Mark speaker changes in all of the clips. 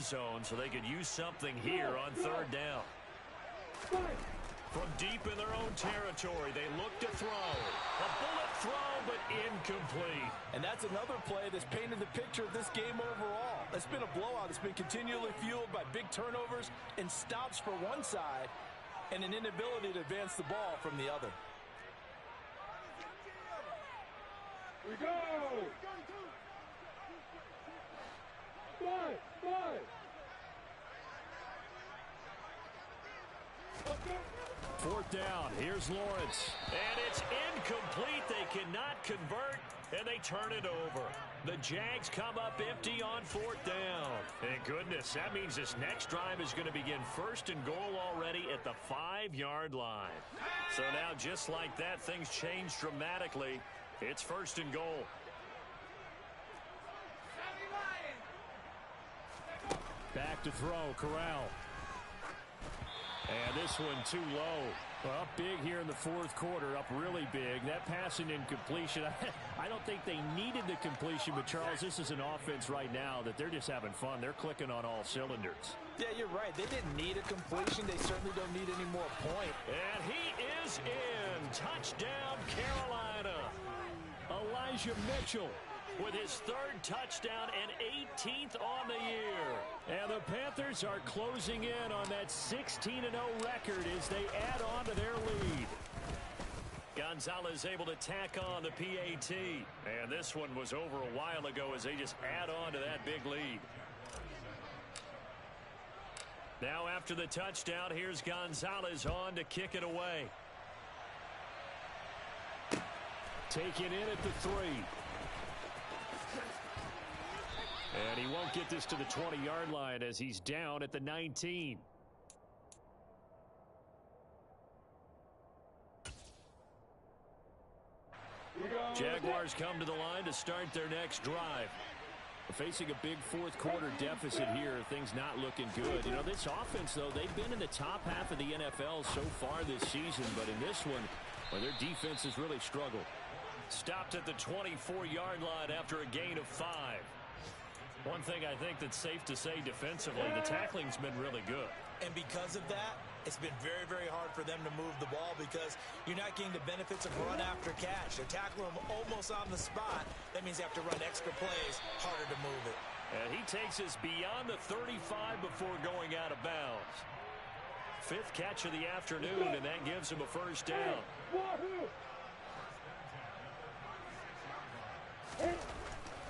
Speaker 1: end zone, so they could use something here on third down. From deep in their own territory, they look to throw. A bullet throw, but incomplete.
Speaker 2: And that's another play that's painted the picture of this game overall. It's been a blowout. It's been continually fueled by big turnovers and stops for one side and an inability to advance the ball from the other.
Speaker 3: We go! Five.
Speaker 1: Fourth down. Here's Lawrence. And it's incomplete. They cannot convert, and they turn it over. The Jags come up empty on fourth down. Thank goodness. That means this next drive is going to begin first and goal already at the 5-yard line. So now, just like that, things change dramatically. It's first and goal. Back to throw, Corral. And this one too low. Up big here in the fourth quarter, up really big. That passing incompletion, I don't think they needed the completion, but Charles, this is an offense right now that they're just having fun. They're clicking on all cylinders.
Speaker 2: Yeah, you're right. They didn't need a completion. They certainly don't need any more point.
Speaker 1: And he is in. Touchdown, Carolina. Elijah Mitchell with his third touchdown and 18th on the year. And the Panthers are closing in on that 16-0 record as they add on to their lead. Gonzalez able to tack on the PAT. And this one was over a while ago as they just add on to that big lead. Now after the touchdown, here's Gonzalez on to kick it away. Take it in at the 3. And he won't get this to the 20-yard line as he's down at the 19. Jaguars come to the line to start their next drive. Facing a big fourth quarter deficit here, things not looking good. You know, this offense, though, they've been in the top half of the NFL so far this season, but in this one, well, their defense has really struggled. Stopped at the 24-yard line after a gain of 5. One thing I think that's safe to say defensively, the tackling's been really good.
Speaker 2: And because of that, it's been very, very hard for them to move the ball because you're not getting the benefits of run after catch. They're tackling them almost on the spot. That means you have to run extra plays, harder to move it.
Speaker 1: And he takes us beyond the 35 before going out of bounds. 5th catch of the afternoon, and that gives him a first down.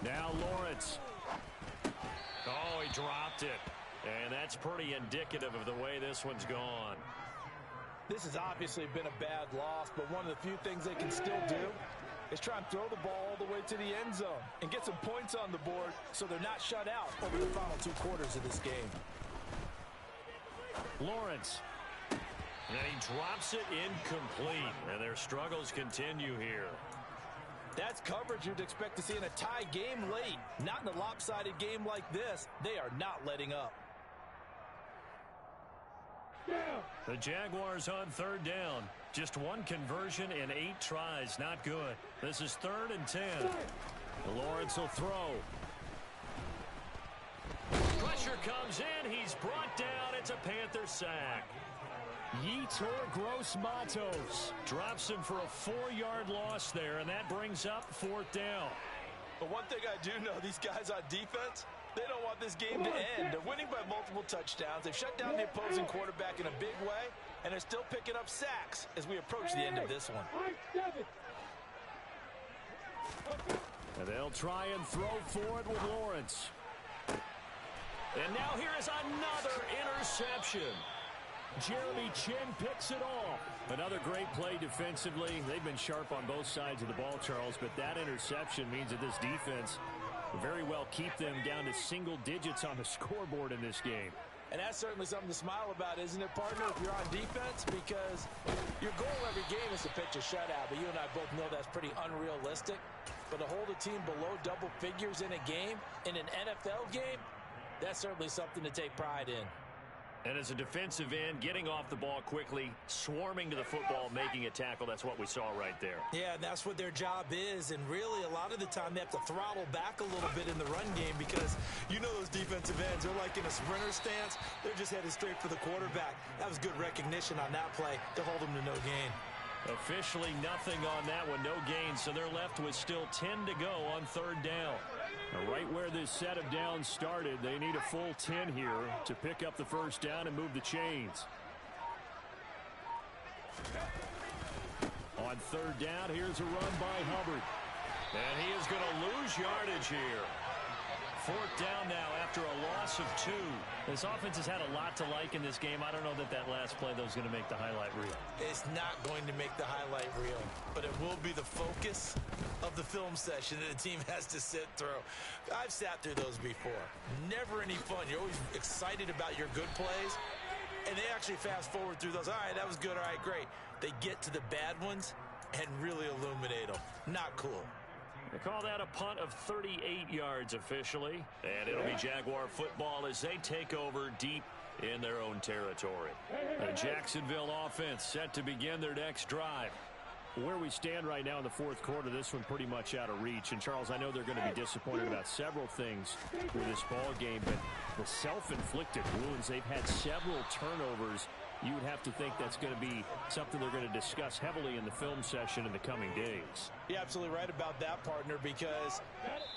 Speaker 1: Now Lawrence. Oh, he dropped it. And that's pretty indicative of the way this one's gone.
Speaker 2: This has obviously been a bad loss, but one of the few things they can still do is try and throw the ball all the way to the end zone and get some points on the board so they're not shut out over the final 2 quarters of this game.
Speaker 1: Lawrence. And he drops it incomplete. And their struggles continue here.
Speaker 2: That's coverage you'd expect to see in a tie game late. Not in a lopsided game like this. They are not letting up.
Speaker 1: The Jaguars on third down. Just 1 conversion and 8 tries. Not good. This is 3rd and 10. Lawrence will throw. Pressure comes in. He's brought down. It's a Panther sack. Yetur Gross-Matos drops him for a 4-yard loss there, and that brings up 4th down.
Speaker 2: But one thing I do know, these guys on defense, they don't want this game to end. They're winning by multiple touchdowns. They've shut down the opposing quarterback in a big way, and they're still picking up sacks as we approach the end of this one.
Speaker 1: And they'll try and throw for it with Lawrence. And now here is another interception. Jeremy Chin picks it off. Another great play defensively. They've been sharp on both sides of the ball, Charles, but that interception means that this defense will very well keep them down to single digits on the scoreboard in this game.
Speaker 2: And that's certainly something to smile about, isn't it, partner, if you're on defense? Because your goal every game is to pitch a shutout, but you and I both know that's pretty unrealistic. But to hold a team below double figures in a game, in an NFL game, that's certainly something to take pride in.
Speaker 1: And as a defensive end, getting off the ball quickly, swarming to the football, making a tackle, that's what we saw right there.
Speaker 2: Yeah, and that's what their job is. And really, a lot of the time, they have to throttle back a little bit in the run game because you know those defensive ends, they're like in a sprinter stance. They're just headed straight for the quarterback. That was good recognition on that play to hold them to no gain.
Speaker 1: Officially nothing on that one, no gain, so they're left with still 10 to go on third down. Now, right where this set of downs started, they need a full 10 here to pick up the first down and move the chains. On third down, here's a run by Hubbard. And he is going to lose yardage here. Fourth down now after a loss of 2. This offense has had a lot to like in this game. I don't know that last play, though, is going to make the highlight reel.
Speaker 2: It's not going to make the highlight reel, but it will be the focus of the film session that the team has to sit through. I've sat through those before. Never any fun. You're always excited about your good plays, and they actually fast forward through those. All right, that was good. All right, great. They get to the bad ones and really illuminate them. Not cool.
Speaker 1: They call that a punt of 38 yards officially. And it'll be Jaguar football as they take over deep in their own territory. The Jacksonville offense set to begin their next drive. Where we stand right now in the fourth quarter, this one pretty much out of reach. And, Charles, I know they're going to be disappointed about several things with this ball game, but the self-inflicted wounds, they've had several turnovers. You would have to think that's going to be something they're going to discuss heavily in the film session in the coming days.
Speaker 2: You're absolutely right about that, partner, because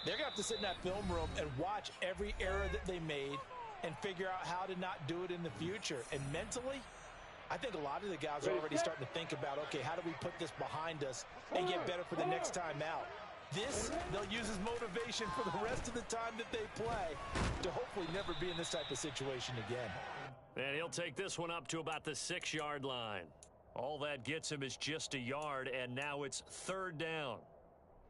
Speaker 2: they're going to have to sit in that film room and watch every error that they made and figure out how to not do it in the future. And mentally, I think a lot of the guys are already starting to think about, okay, how do we put this behind us and get better for the next time out? This, they'll use as motivation for the rest of the time that they play to hopefully never be in this type of situation again.
Speaker 1: And he'll take this one up to about the 6-yard line. All that gets him is just a yard, and now it's third down.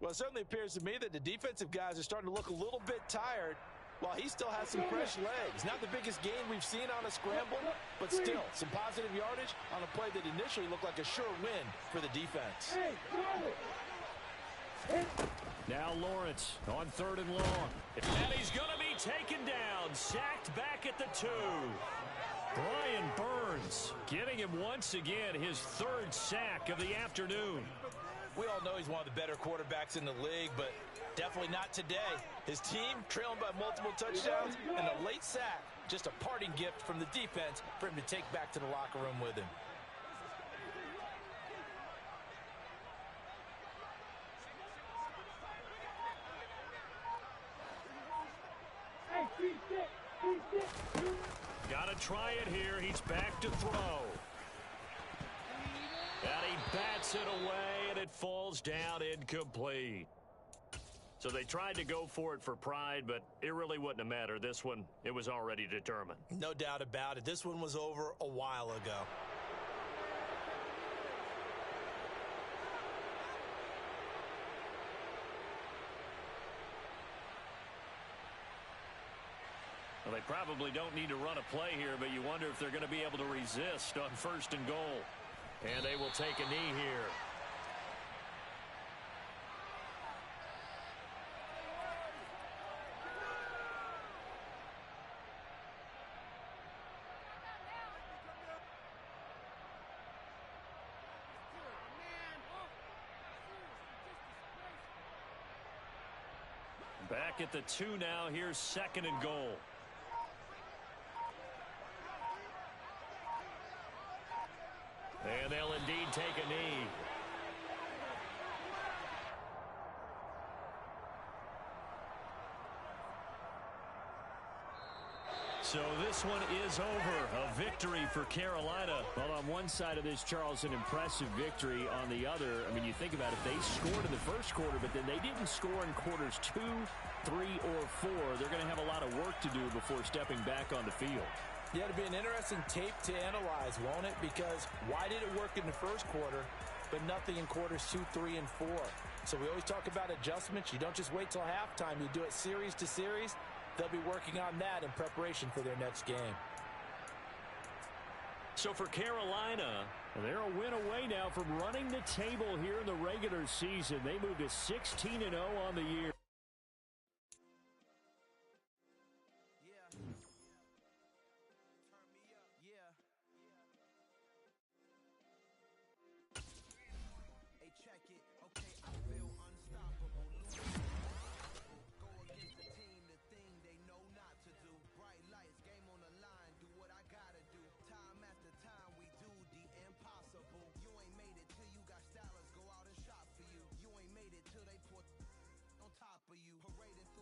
Speaker 2: Well, it certainly appears to me that the defensive guys are starting to look a little bit tired while he still has some fresh legs. Not the biggest gain we've seen on a scramble, but still some positive yardage on a play that initially looked like a sure win for the defense.
Speaker 1: Now Lawrence on third and long. And he's going to be taken down, sacked back at the 2. Brian Burns getting him once again his third sack of the afternoon.
Speaker 2: We all know he's one of the better quarterbacks in the league, but definitely not today. His team trailing by multiple touchdowns and a late sack. Just a parting gift from the defense for him to take back to the locker room with him.
Speaker 1: Got to try it here. He's back to throw. And he bats it away, and it falls down incomplete. So they tried to go for it for pride, but it really wouldn't have mattered. This one, it was already determined.
Speaker 2: No doubt about it. This one was over a while ago.
Speaker 1: Well, they probably don't need to run a play here, but you wonder if they're going to be able to resist on first and goal. And they will take a knee here. Back at the 2 now. Here's second and goal. And they'll indeed take a knee. So this one is over. A victory for Carolina. Well, on one side of this, Charles, an impressive victory. On the other, I mean, you think about it, they scored in the first quarter, but then they didn't score in quarters 2, 3, or 4. They're going to have a lot of work to do before stepping back on the field.
Speaker 2: Yeah, it'll be an interesting tape to analyze, won't it? Because why did it work in the first quarter, but nothing in quarters 2, 3, and 4? So we always talk about adjustments. You don't just wait till halftime. You do it series to series. They'll be working on that in preparation for their next game.
Speaker 1: So for Carolina, they're a win away now from running the table here in the regular season. They move to 16-0 on the year.
Speaker 4: for you. Parading